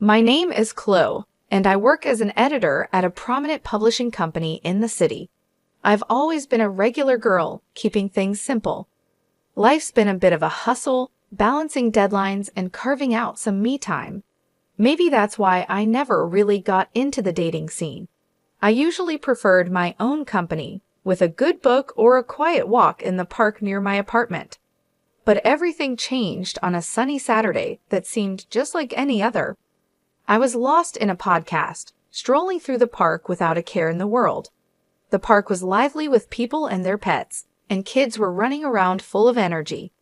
My name is Chloe, and I work as an editor at a prominent publishing company in the city. I've always been a regular girl, keeping things simple. Life's been a bit of a hustle, balancing deadlines and carving out some me time. Maybe that's why I never really got into the dating scene. I usually preferred my own company, with a good book or a quiet walk in the park near my apartment. But everything changed on a sunny Saturday that seemed just like any other. I was lost in a podcast, strolling through the park without a care in the world. The park was lively with people and their pets, and kids were running around full of energy.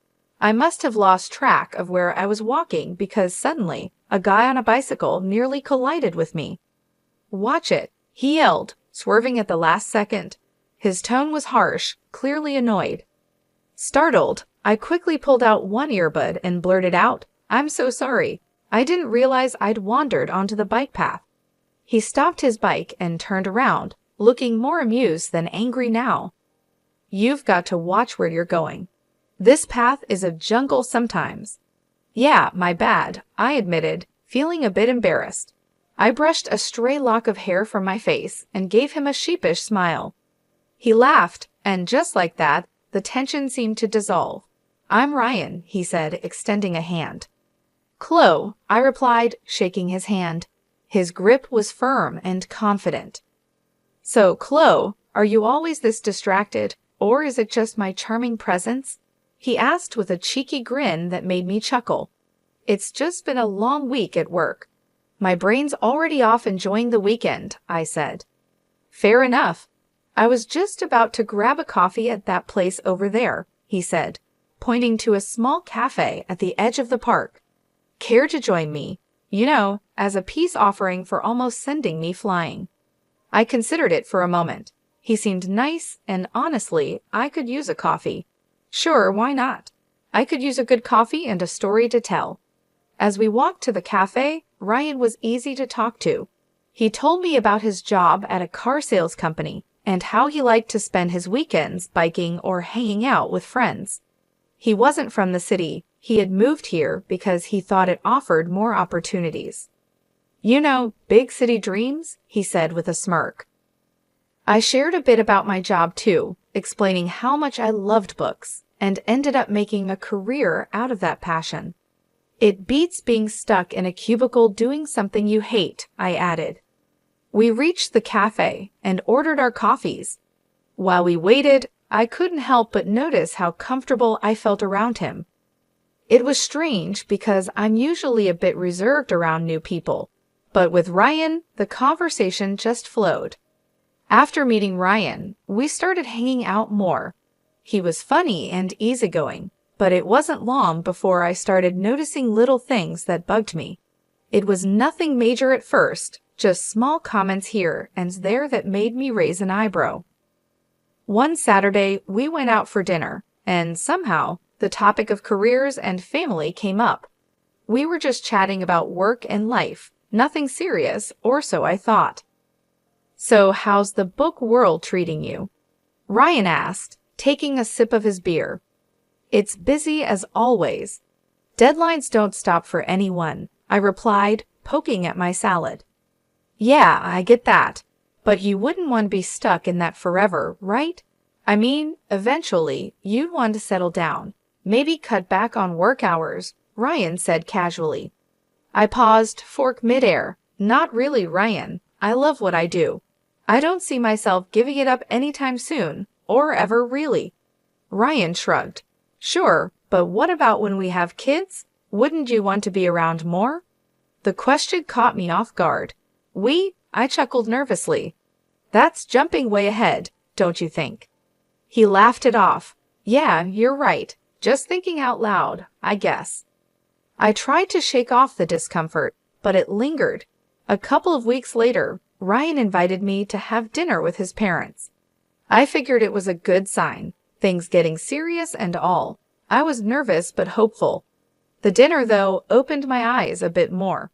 I must have lost track of where I was walking because suddenly, a guy on a bicycle nearly collided with me. "Watch it," he yelled, swerving at the last second. His tone was harsh, clearly annoyed. Startled, I quickly pulled out one earbud and blurted out, "I'm so sorry. I didn't realize I'd wandered onto the bike path." He stopped his bike and turned around, looking more amused than angry now. "You've got to watch where you're going. This path is a jungle sometimes." "Yeah, my bad," I admitted, feeling a bit embarrassed. I brushed a stray lock of hair from my face and gave him a sheepish smile. He laughed, and just like that, the tension seemed to dissolve. "I'm Ryan," he said, extending a hand. "Chloe," I replied, shaking his hand. His grip was firm and confident. "So, Chloe, are you always this distracted, or is it just my charming presence?" he asked with a cheeky grin that made me chuckle. "It's just been a long week at work. My brain's already off enjoying the weekend," I said. "Fair enough. I was just about to grab a coffee at that place over there," he said, pointing to a small cafe at the edge of the park. "Care to join me? As a peace offering for almost sending me flying." I considered it for a moment. He seemed nice, and honestly, I could use a coffee. Sure, why not? I could use a good coffee and a story to tell. As we walked to the cafe, Ryan was easy to talk to. He told me about his job at a car sales company and how he liked to spend his weekends biking or hanging out with friends. He wasn't from the city. He had moved here because he thought it offered more opportunities. Big city dreams, he said with a smirk. I shared a bit about my job too, explaining how much I loved books and ended up making a career out of that passion. "It beats being stuck in a cubicle doing something you hate," I added. We reached the cafe and ordered our coffees. While we waited, I couldn't help but notice how comfortable I felt around him. It was strange because I'm usually a bit reserved around new people, but with Ryan, the conversation just flowed. After meeting Ryan, we started hanging out more. He was funny and easygoing, but it wasn't long before I started noticing little things that bugged me. It was nothing major at first, just small comments here and there that made me raise an eyebrow. One Saturday, we went out for dinner, and somehow, the topic of careers and family came up. We were just chatting about work and life, nothing serious, or so I thought. "So how's the book world treating you?" Ryan asked, taking a sip of his beer. "It's busy as always. Deadlines don't stop for anyone," I replied, poking at my salad. "Yeah, I get that. But you wouldn't want to be stuck in that forever, right? I mean, eventually, you'd want to settle down. Maybe cut back on work hours," Ryan said casually. I paused, fork midair. "Not really, Ryan. I love what I do. I don't see myself giving it up anytime soon, or ever really." Ryan shrugged. "Sure, but what about when we have kids? Wouldn't you want to be around more?" The question caught me off guard. I chuckled nervously. "That's jumping way ahead, don't you think?" He laughed it off. "Yeah, you're right. Just thinking out loud, I guess." I tried to shake off the discomfort, but it lingered. A couple of weeks later, Ryan invited me to have dinner with his parents. I figured it was a good sign, things getting serious and all. I was nervous but hopeful. The dinner, though, opened my eyes a bit more.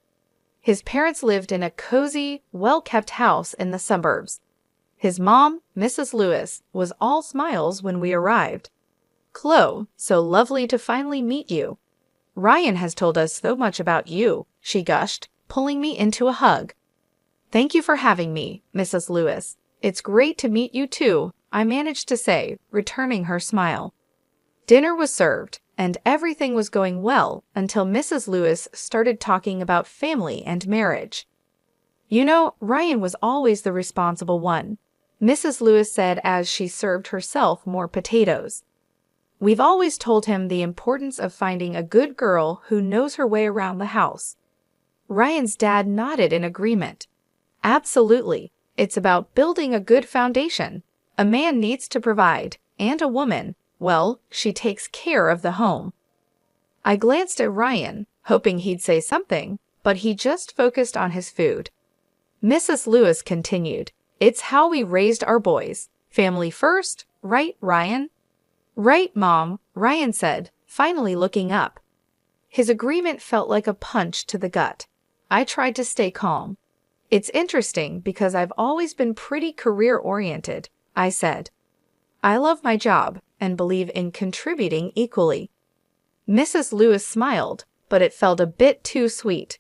His parents lived in a cozy, well-kept house in the suburbs. His mom, Mrs. Lewis, was all smiles when we arrived. "Chloe, so lovely to finally meet you. Ryan has told us so much about you," she gushed, pulling me into a hug. "Thank you for having me, Mrs. Lewis. It's great to meet you too," I managed to say, returning her smile. Dinner was served, and everything was going well until Mrs. Lewis started talking about family and marriage. "You know, Ryan was always the responsible one," Mrs. Lewis said as she served herself more potatoes. "We've always told him the importance of finding a good girl who knows her way around the house." Ryan's dad nodded in agreement. "Absolutely. It's about building a good foundation. A man needs to provide, and a woman, well, she takes care of the home." I glanced at Ryan, hoping he'd say something, but he just focused on his food. Mrs. Lewis continued, "It's how we raised our boys. Family first, right, Ryan?" "Right, Mom," Ryan said, finally looking up. His agreement felt like a punch to the gut. I tried to stay calm. "It's interesting because I've always been pretty career-oriented," I said. "I love my job and believe in contributing equally." Mrs. Lewis smiled, but it felt a bit too sweet.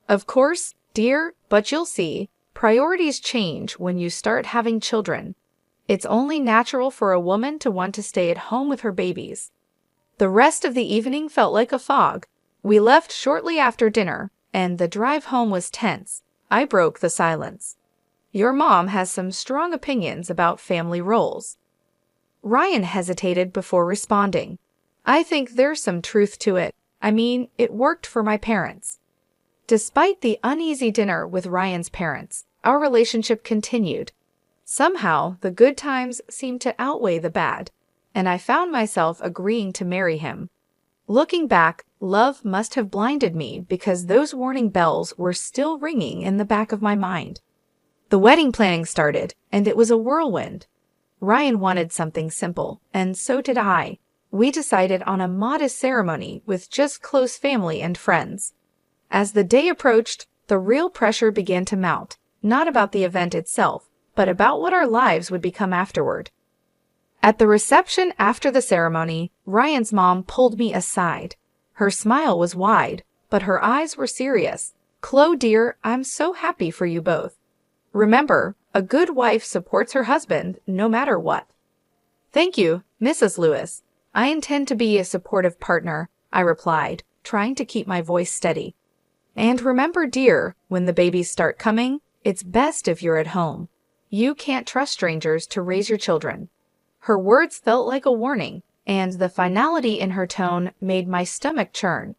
"Of course, dear, but you'll see, priorities change when you start having children. It's only natural for a woman to want to stay at home with her babies." The rest of the evening felt like a fog. We left shortly after dinner, and the drive home was tense. I broke the silence. "Your mom has some strong opinions about family roles." Ryan hesitated before responding. "I think there's some truth to it. I mean, it worked for my parents." Despite the uneasy dinner with Ryan's parents, our relationship continued. Somehow, the good times seemed to outweigh the bad, and I found myself agreeing to marry him. Looking back, love must have blinded me because those warning bells were still ringing in the back of my mind. The wedding planning started, and it was a whirlwind. Ryan wanted something simple, and so did I. We decided on a modest ceremony with just close family and friends. As the day approached, the real pressure began to mount, not about the event itself, but about what our lives would become afterward. At the reception after the ceremony, Ryan's mom pulled me aside. Her smile was wide, but her eyes were serious. "Chloe, dear, I'm so happy for you both. Remember, a good wife supports her husband no matter what." "Thank you, Mrs. Lewis. I intend to be a supportive partner," I replied, trying to keep my voice steady. "And remember, dear, when the babies start coming, it's best if you're at home. You can't trust strangers to raise your children." Her words felt like a warning, and the finality in her tone made my stomach churn.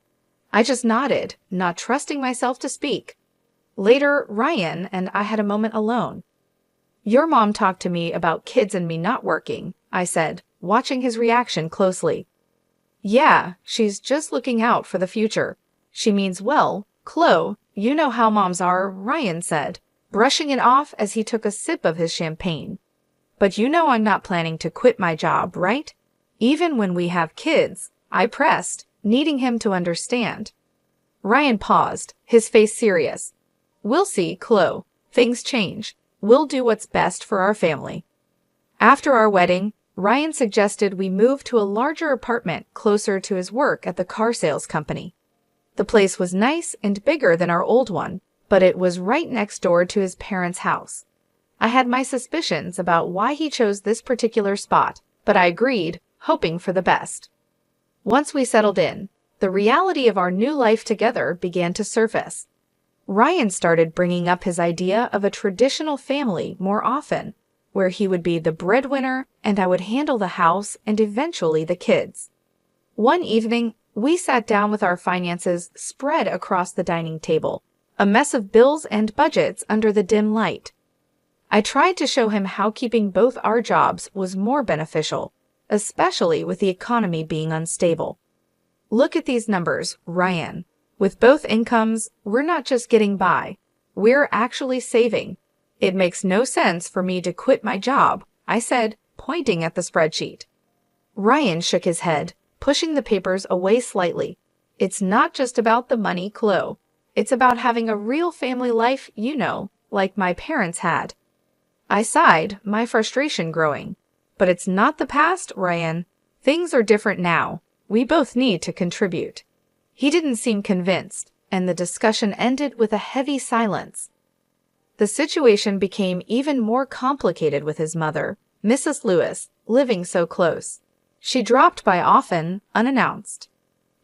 I just nodded, not trusting myself to speak. Later, Ryan and I had a moment alone. "Your mom talked to me about kids and me not working," I said, watching his reaction closely. "Yeah, she's just looking out for the future. She means well, Chloe, you know how moms are," Ryan said, brushing it off as he took a sip of his champagne. "But you know I'm not planning to quit my job, right? Even when we have kids," I pressed, needing him to understand. Ryan paused, his face serious. "We'll see, Chloe. Things change. We'll do what's best for our family." After our wedding, Ryan suggested we move to a larger apartment closer to his work at the car sales company. The place was nice and bigger than our old one, but it was right next door to his parents' house. I had my suspicions about why he chose this particular spot, but I agreed, hoping for the best. Once we settled in, the reality of our new life together began to surface. Ryan started bringing up his idea of a traditional family more often, where he would be the breadwinner and I would handle the house and eventually the kids. One evening, we sat down with our finances spread across the dining table, a mess of bills and budgets under the dim light. I tried to show him how keeping both our jobs was more beneficial, especially with the economy being unstable. "Look at these numbers, Ryan. With both incomes, we're not just getting by. We're actually saving. It makes no sense for me to quit my job," I said, pointing at the spreadsheet. Ryan shook his head, pushing the papers away slightly. "It's not just about the money, Chloe. It's about having a real family life, you know, like my parents had." I sighed, my frustration growing. "But it's not the past, Ryan. Things are different now. We both need to contribute." He didn't seem convinced. and the discussion ended with a heavy silence. The situation became even more complicated with his mother, Mrs. Lewis, living so close. She dropped by often, unannounced,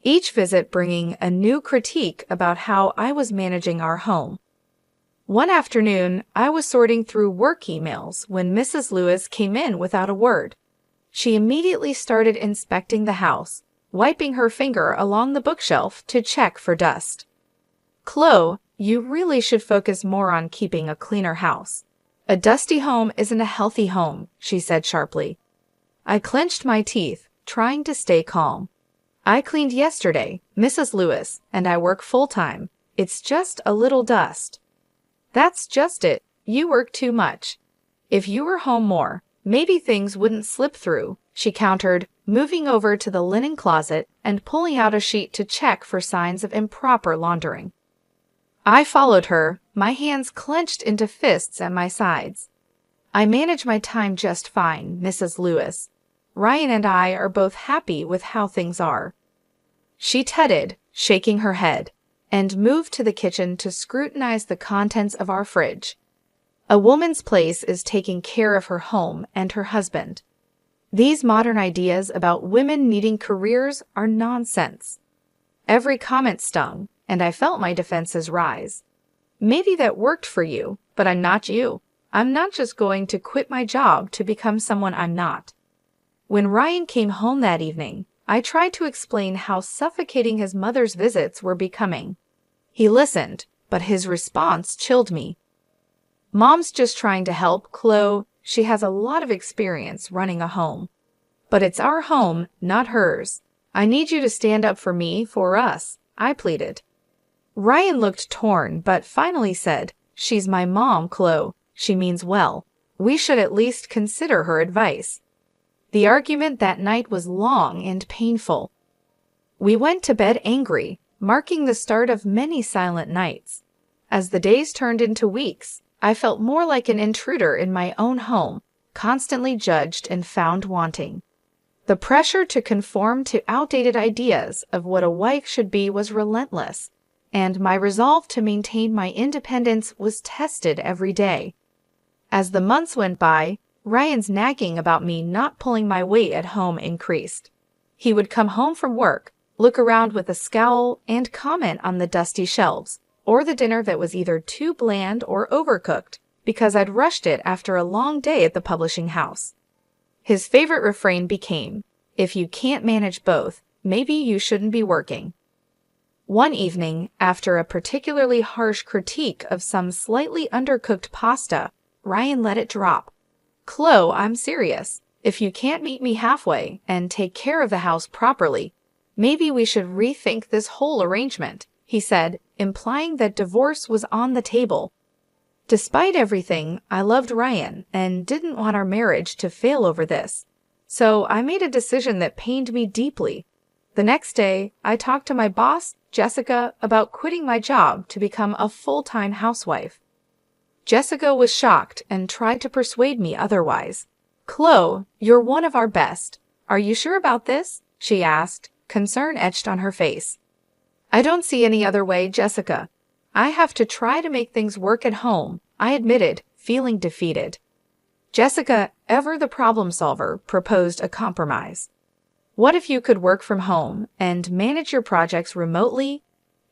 each visit bringing a new critique about how I was managing our home. One afternoon, I was sorting through work emails when Mrs. Lewis came in without a word. She immediately started inspecting the house, wiping her finger along the bookshelf to check for dust. "Chloe, you really should focus more on keeping a cleaner house. A dusty home isn't a healthy home," she said sharply. I clenched my teeth, trying to stay calm. "I cleaned yesterday, Mrs. Lewis, and I work full-time. It's just a little dust." "That's just it. You work too much. If you were home more, maybe things wouldn't slip through," she countered, moving over to the linen closet and pulling out a sheet to check for signs of improper laundering. I followed her, my hands clenched into fists at my sides. "I manage my time just fine, Mrs. Lewis. Ryan and I are both happy with how things are." She tutted, shaking her head, and moved to the kitchen to scrutinize the contents of our fridge. A woman's place is taking care of her home and her husband. These modern ideas about women needing careers are nonsense. Every comment stung, and I felt my defenses rise. "Maybe that worked for you, but I'm not you. I'm not just going to quit my job to become someone I'm not." When Ryan came home that evening, I tried to explain how suffocating his mother's visits were becoming. He listened, but his response chilled me. "Mom's just trying to help, Chloe. She has a lot of experience running a home. But it's our home, not hers. I need you to stand up for me, for us," I pleaded. Ryan looked torn, but finally said, "She's my mom, Chloe. She means well. We should at least consider her advice." The argument that night was long and painful. We went to bed angry, marking the start of many silent nights. As the days turned into weeks, I felt more like an intruder in my own home, constantly judged and found wanting. The pressure to conform to outdated ideas of what a wife should be was relentless, and my resolve to maintain my independence was tested every day. As the months went by, Ryan's nagging about me not pulling my weight at home increased. He would come home from work, look around with a scowl, and comment on the dusty shelves, or the dinner that was either too bland or overcooked because I'd rushed it after a long day at the publishing house. His favorite refrain became, "If you can't manage both, maybe you shouldn't be working." One evening, after a particularly harsh critique of some slightly undercooked pasta, Ryan let it drop. "Chloe, I'm serious. If you can't meet me halfway and take care of the house properly, maybe we should rethink this whole arrangement," he said, implying that divorce was on the table. Despite everything, I loved Ryan and didn't want our marriage to fail over this. So I made a decision that pained me deeply. The next day, I talked to my boss, Jessica, about quitting my job to become a full-time housewife. Jessica was shocked and tried to persuade me otherwise. "Chloe, you're one of our best. Are you sure about this?" she asked, concern etched on her face. "I don't see any other way, Jessica. I have to try to make things work at home," I admitted, feeling defeated. Jessica, ever the problem solver, proposed a compromise. "What if you could work from home and manage your projects remotely?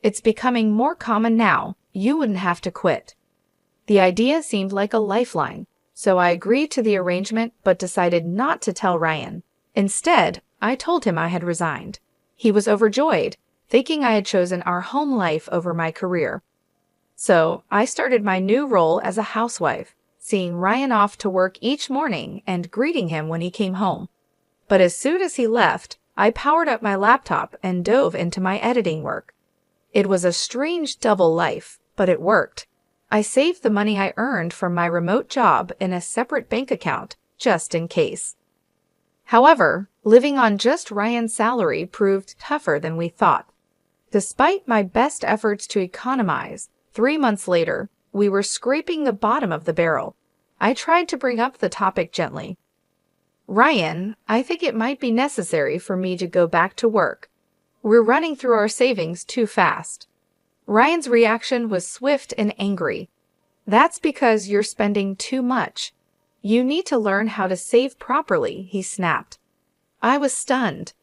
It's becoming more common now. You wouldn't have to quit." The idea seemed like a lifeline, so I agreed to the arrangement but decided not to tell Ryan. Instead, I told him I had resigned. He was overjoyed, thinking I had chosen our home life over my career. So I started my new role as a housewife, seeing Ryan off to work each morning and greeting him when he came home. But as soon as he left, I powered up my laptop and dove into my editing work. It was a strange double life, but it worked. I saved the money I earned from my remote job in a separate bank account, just in case. However, living on just Ryan's salary proved tougher than we thought. Despite my best efforts to economize, 3 months later, we were scraping the bottom of the barrel. I tried to bring up the topic gently. "Ryan, I think it might be necessary for me to go back to work. We're running through our savings too fast." Ryan's reaction was swift and angry. That's because you're spending too much. You need to learn how to save properly, he snapped. I was stunned.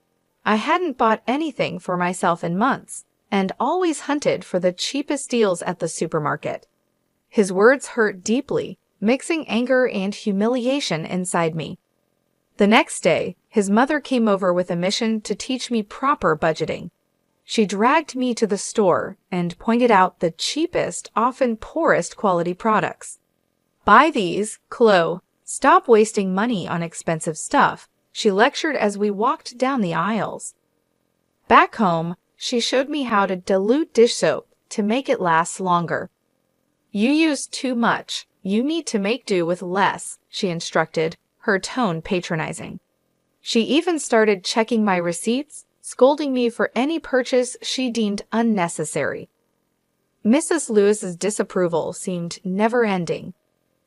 I hadn't bought anything for myself in months, and always hunted for the cheapest deals at the supermarket. His words hurt deeply, mixing anger and humiliation inside me. The next day, his mother came over with a mission to teach me proper budgeting. She dragged me to the store and pointed out the cheapest, often poorest quality products. Buy these, Chloe. Stop wasting money on expensive stuff, she lectured as we walked down the aisles. Back home, she showed me how to dilute dish soap to make it last longer. You use too much. You need to make do with less, she instructed, her tone patronizing. She even started checking my receipts, scolding me for any purchase she deemed unnecessary. Mrs. Lewis's disapproval seemed never-ending.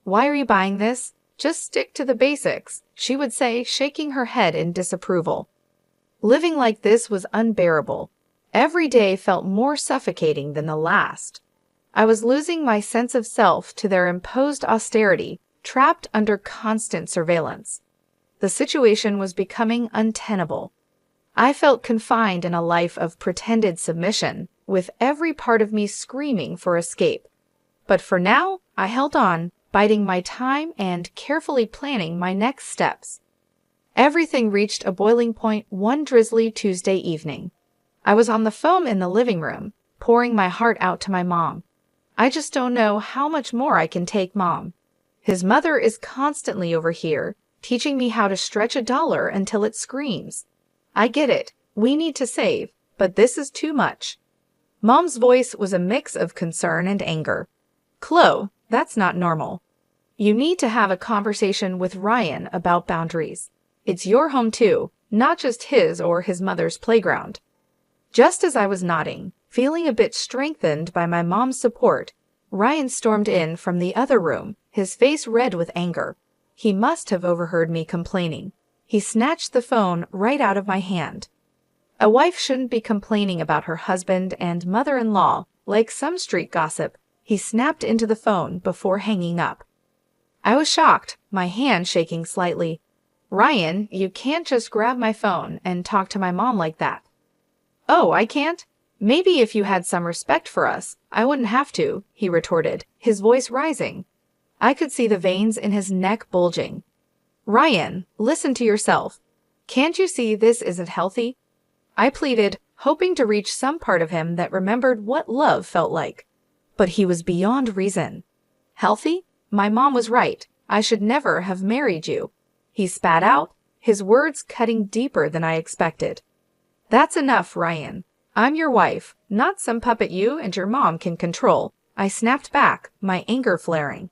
Why are you buying this? Just stick to the basics, she would say, shaking her head in disapproval. Living like this was unbearable. Every day felt more suffocating than the last. I was losing my sense of self to their imposed austerity, trapped under constant surveillance. The situation was becoming untenable. I felt confined in a life of pretended submission, with every part of me screaming for escape. But for now, I held on, biding my time and carefully planning my next steps. Everything reached a boiling point one drizzly Tuesday evening. I was on the phone in the living room, pouring my heart out to my mom. I just don't know how much more I can take, Mom. His mother is constantly over here, teaching me how to stretch $1 until it screams. I get it, we need to save, but this is too much. Mom's voice was a mix of concern and anger. Chloe, that's not normal. You need to have a conversation with Ryan about boundaries. It's your home too, not just his or his mother's playground. Just as I was nodding, feeling a bit strengthened by my mom's support, Ryan stormed in from the other room, his face red with anger. He must have overheard me complaining. He snatched the phone right out of my hand. A wife shouldn't be complaining about her husband and mother-in-law like some street gossip. He snapped into the phone before hanging up. I was shocked, my hand shaking slightly. Ryan, you can't just grab my phone and talk to my mom like that. Oh, I can't? Maybe if you had some respect for us, I wouldn't have to, he retorted, his voice rising. I could see the veins in his neck bulging. Ryan, listen to yourself. Can't you see this isn't healthy? I pleaded, hoping to reach some part of him that remembered what love felt like. But he was beyond reason. Healthy? My mom was right. I should never have married you. He spat out, his words cutting deeper than I expected. That's enough, Ryan. I'm your wife, not some puppet you and your mom can control. I snapped back, my anger flaring.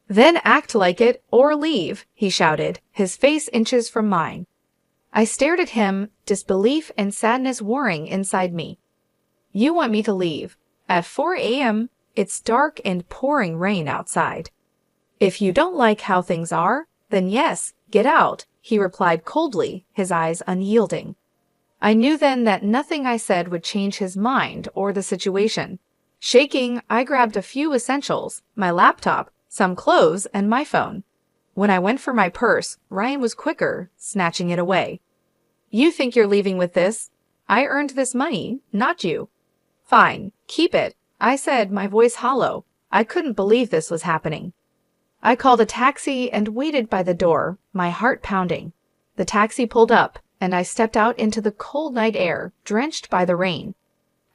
Then act like it or leave, he shouted, his face inches from mine. I stared at him, disbelief and sadness warring inside me. You want me to leave? At 4 a.m., it's dark and pouring rain outside. If you don't like how things are, then yes, get out, he replied coldly, his eyes unyielding. I knew then that nothing I said would change his mind or the situation. Shaking, I grabbed a few essentials, my laptop, some clothes, and my phone. When I went for my purse, Ryan was quicker, snatching it away. You think you're leaving with this? I earned this money, not you. Fine, keep it, I said, my voice hollow. I couldn't believe this was happening. I called a taxi and waited by the door, my heart pounding. The taxi pulled up, and I stepped out into the cold night air, drenched by the rain.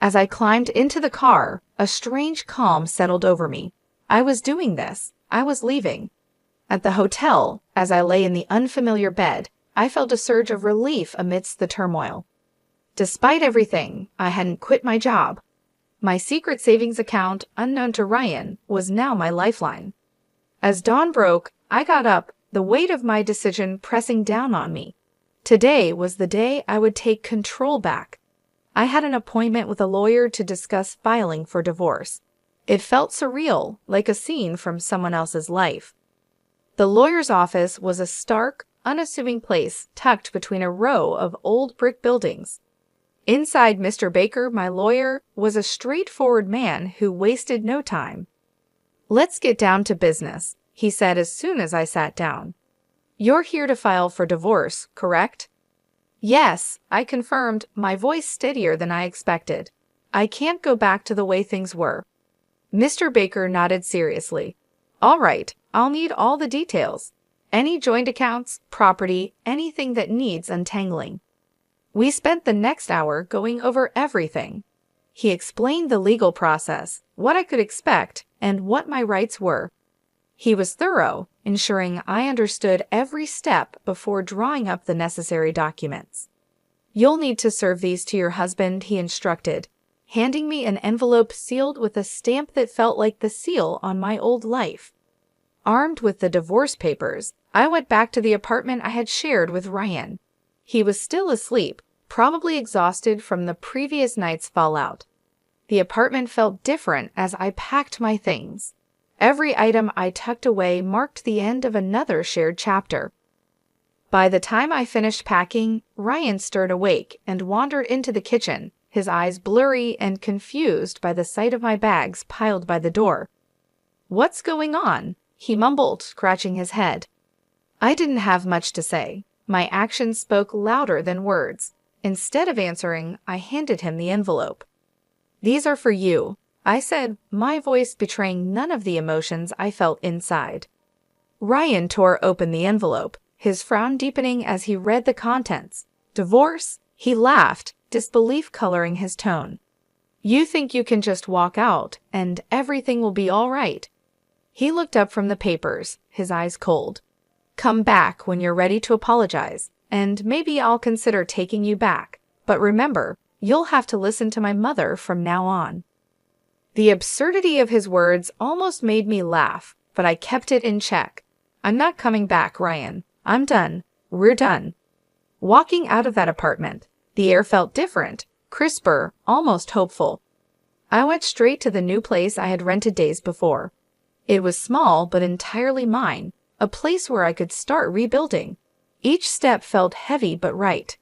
As I climbed into the car, a strange calm settled over me. I was doing this. I was leaving. At the hotel, as I lay in the unfamiliar bed, I felt a surge of relief amidst the turmoil. Despite everything, I hadn't quit my job. My secret savings account, unknown to Ryan, was now my lifeline. As dawn broke, I got up, the weight of my decision pressing down on me. Today was the day I would take control back. I had an appointment with a lawyer to discuss filing for divorce. It felt surreal, like a scene from someone else's life. The lawyer's office was a stark, unassuming place tucked between a row of old brick buildings. Inside, Mr. Baker, my lawyer, was a straightforward man who wasted no time. "Let's get down to business," he said as soon as I sat down. "You're here to file for divorce, correct?" "Yes," I confirmed, my voice steadier than I expected. "I can't go back to the way things were." Mr. Baker nodded seriously. "All right, I'll need all the details. Any joint accounts, property, anything that needs untangling." We spent the next hour going over everything. He explained the legal process, what I could expect, and what my rights were. He was thorough, ensuring I understood every step before drawing up the necessary documents. "You'll need to serve these to your husband," he instructed, handing me an envelope sealed with a stamp that felt like the seal on my old life. Armed with the divorce papers, I went back to the apartment I had shared with Ryan. He was still asleep, probably exhausted from the previous night's fallout. The apartment felt different as I packed my things. Every item I tucked away marked the end of another shared chapter. By the time I finished packing, Ryan stirred awake and wandered into the kitchen, his eyes blurry and confused by the sight of my bags piled by the door. "What's going on?" he mumbled, scratching his head. I didn't have much to say. My actions spoke louder than words. Instead of answering, I handed him the envelope. "These are for you," I said, my voice betraying none of the emotions I felt inside. Ryan tore open the envelope, his frown deepening as he read the contents. "Divorce?" He laughed, disbelief coloring his tone. "You think you can just walk out and everything will be all right?" He looked up from the papers, his eyes cold. "Come back when you're ready to apologize, and maybe I'll consider taking you back. But remember, you'll have to listen to my mother from now on." The absurdity of his words almost made me laugh, but I kept it in check. "I'm not coming back, Ryan. I'm done. We're done." Walking out of that apartment, the air felt different, crisper, almost hopeful. I went straight to the new place I had rented days before. It was small but entirely mine, a place where I could start rebuilding. Each step felt heavy but right.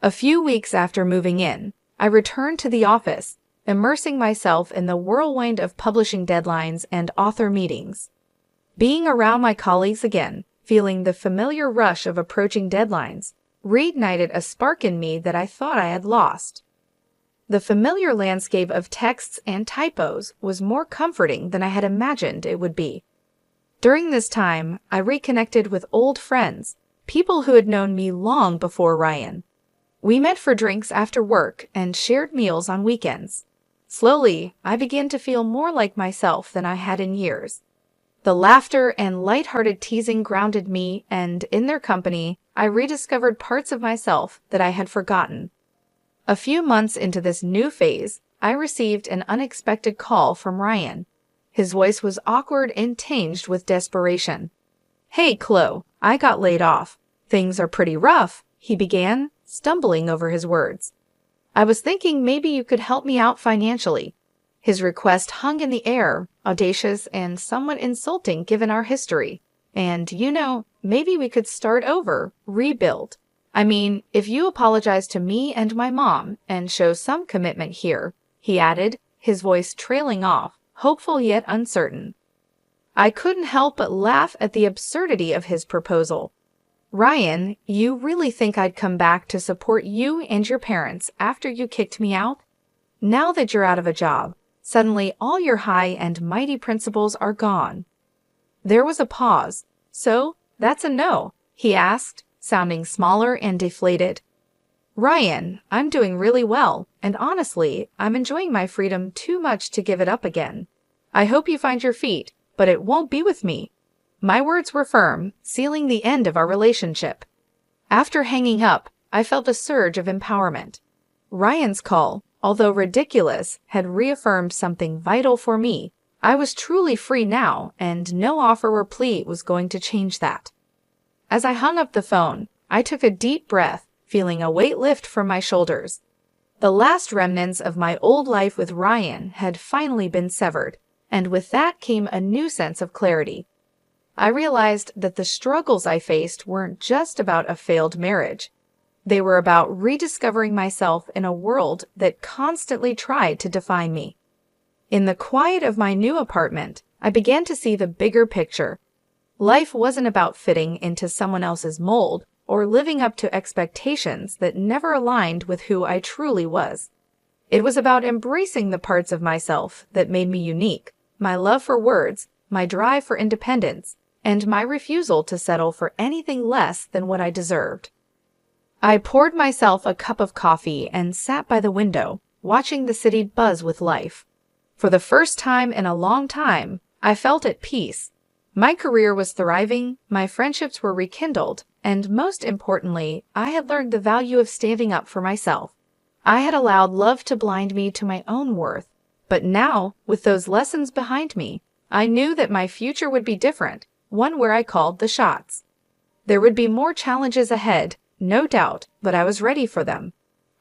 A few weeks after moving in, I returned to the office, immersing myself in the whirlwind of publishing deadlines and author meetings. Being around my colleagues again, feeling the familiar rush of approaching deadlines, reignited a spark in me that I thought I had lost. The familiar landscape of texts and typos was more comforting than I had imagined it would be. During this time, I reconnected with old friends, people who had known me long before Ryan. We met for drinks after work and shared meals on weekends. Slowly, I began to feel more like myself than I had in years. The laughter and lighthearted teasing grounded me, and in their company, I rediscovered parts of myself that I had forgotten. A few months into this new phase, I received an unexpected call from Ryan. His voice was awkward and tinged with desperation. "Hey, Chloe, I got laid off. Things are pretty rough," he began, stumbling over his words. "I was thinking maybe you could help me out financially." His request hung in the air, audacious and somewhat insulting given our history. "And, maybe we could start over, rebuild. I mean, if you apologize to me and my mom and show some commitment here," he added, his voice trailing off, hopeful yet uncertain. I couldn't help but laugh at the absurdity of his proposal. "Ryan, you really think I'd come back to support you and your parents after you kicked me out? Now that you're out of a job, suddenly all your high and mighty principles are gone." There was a pause. "So, that's a no?" he asked, sounding smaller and deflated. "Ryan, I'm doing really well, and honestly, I'm enjoying my freedom too much to give it up again. I hope you find your feet, but it won't be with me." My words were firm, sealing the end of our relationship. After hanging up, I felt a surge of empowerment. Ryan's call, although ridiculous, had reaffirmed something vital for me. I was truly free now, and no offer or plea was going to change that. As I hung up the phone, I took a deep breath, feeling a weight lift from my shoulders. The last remnants of my old life with Ryan had finally been severed, and with that came a new sense of clarity. I realized that the struggles I faced weren't just about a failed marriage. They were about rediscovering myself in a world that constantly tried to define me. In the quiet of my new apartment, I began to see the bigger picture. Life wasn't about fitting into someone else's mold or living up to expectations that never aligned with who I truly was. It was about embracing the parts of myself that made me unique, my love for words, my drive for independence, and my refusal to settle for anything less than what I deserved. I poured myself a cup of coffee and sat by the window, watching the city buzz with life. For the first time in a long time, I felt at peace. My career was thriving, my friendships were rekindled, and most importantly, I had learned the value of standing up for myself. I had allowed love to blind me to my own worth, but now, with those lessons behind me, I knew that my future would be different, one where I called the shots. There would be more challenges ahead, no doubt, but I was ready for them.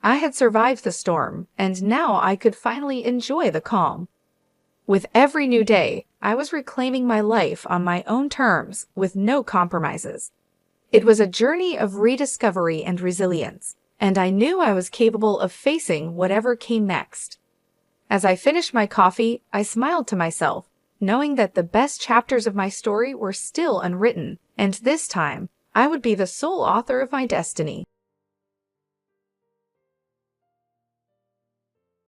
I had survived the storm, and now I could finally enjoy the calm. With every new day, I was reclaiming my life on my own terms, with no compromises. It was a journey of rediscovery and resilience, and I knew I was capable of facing whatever came next. As I finished my coffee, I smiled to myself, knowing that the best chapters of my story were still unwritten, and this time, I would be the sole author of my destiny.